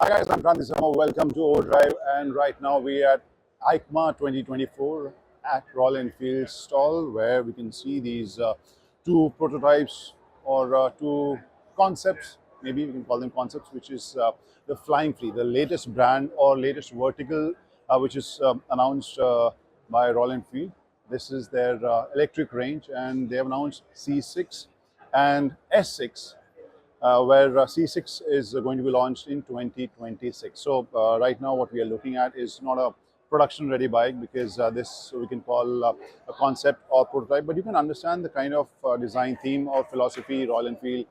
Hi guys, I'm Gandhi Sama. Welcome to Overdrive, and right now we are at EICMA 2024 at Royal Enfield stall, where we can see these two prototypes or two concepts, maybe we can call them concepts, which is the Flying Flea, the latest brand or latest vertical, which is announced by Royal Enfield. This is their electric range, and they have announced C6 and S6. Where C6 is going to be launched in 2026. So right now what we are looking at is not a production ready bike, because this we can call a concept or prototype, but you can understand the kind of design theme or philosophy Royal Enfield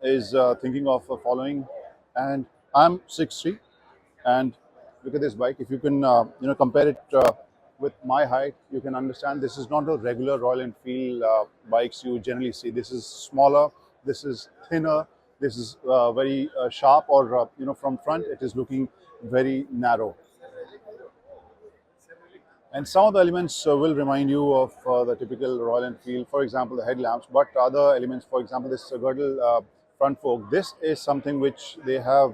is thinking of following. And I'm 6'3", and look at this bike. If you can compare it with my height, you can understand this is not a regular Royal Enfield bikes you generally see. This is smaller, this is thinner, this is very sharp, or from front it is looking very narrow. And some of the elements will remind you of the typical Royal Enfield, for example the headlamps, but other elements, for example this girdle front fork, this is something which they have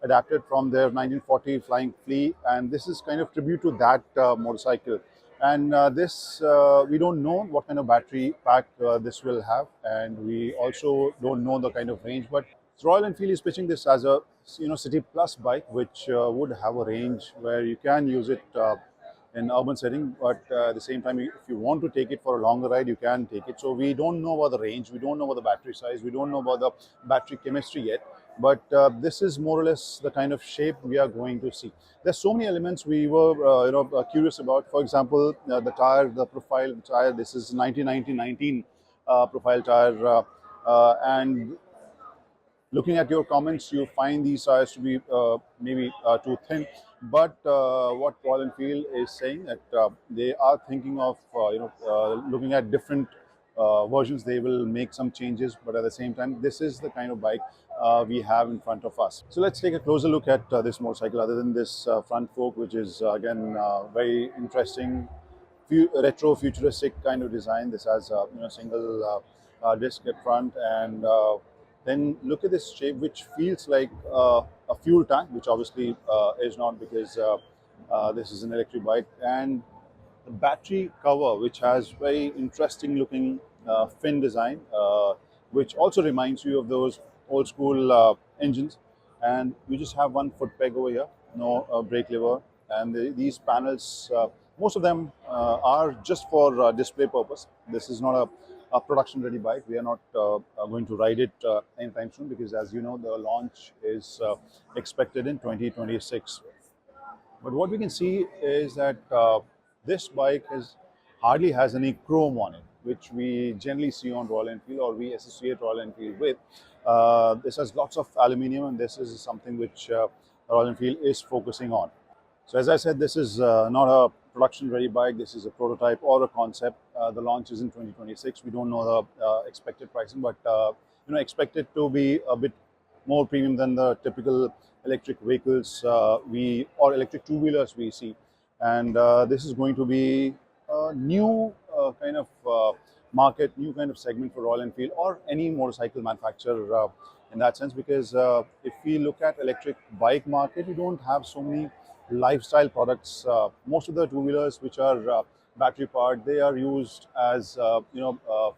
adapted from their 1940 Flying Flea, and this is kind of tribute to that motorcycle. And this we don't know what kind of battery pack this will have, and we also don't know the kind of range, but Royal Enfield is pitching this as a city plus bike, which would have a range where you can use it in urban setting, but at the same time, if you want to take it for a longer ride, you can take it. So we don't know about the range, we don't know about the battery size, we don't know about the battery chemistry yet, but this is more or less the kind of shape we are going to see. There's so many elements we were curious about. For example, the tire, the profile tire. This is 1919 profile tire, and looking at your comments, you find these tires to be maybe too thin. But what Royal Enfield is saying that they are thinking of looking at different versions. They will make some changes, but at the same time, this is the kind of bike we have in front of us. So let's take a closer look at this motorcycle. Other than this front fork, which is again very interesting, retro futuristic kind of design. This has single disc at front, and then look at this shape, which feels like a fuel tank, which obviously is not, because this is an electric bike. And the battery cover, which has very interesting looking fin design, which also reminds you of those old school engines. And you just have one foot peg over here, no brake lever, and these panels, most of them are just for display purpose. This is not a production ready bike. We are not going to ride it anytime soon, because as you know, the launch is expected in 2026. But what we can see is that this bike hardly has any chrome on it, which we generally see on Royal Enfield, or we associate Royal Enfield with. This has lots of aluminium, and this is something which Royal Enfield is focusing on. So as I said, this is not a production ready bike. This is a prototype or a concept. The launch is in 2026. We don't know the expected pricing, but expect it to be a bit more premium than the typical electric vehicles or electric two-wheelers we see. And this is going to be a new kind of market, new kind of segment for Royal Enfield or any motorcycle manufacturer in that sense, because if we look at electric bike market, we don't have so many lifestyle products. Most of the two-wheelers which are battery powered, they are used as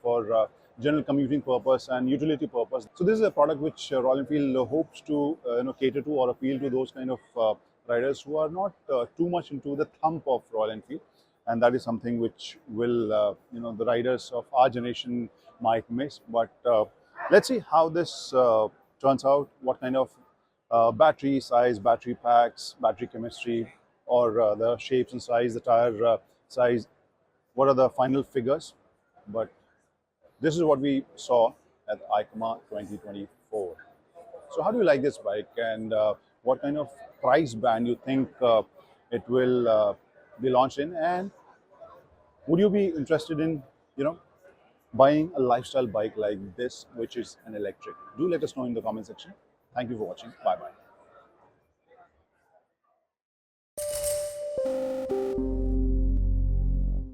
for general commuting purpose and utility purpose. So this is a product which Royal Enfield hopes to cater to or appeal to those kind of riders who are not too much into the thump of Royal Enfield, and that is something which will the riders of our generation might miss. But let's see how this turns out, what kind of battery size, battery packs, battery chemistry, or the shapes and size, the tire size, what are the final figures. But this is what we saw at EICMA 2024. So how do you like this bike, and what kind of price band you think it will be launched in, and would you be interested in buying a lifestyle bike like this, which is an electric? Do let us know in the comment section. Thank you for watching. Bye bye.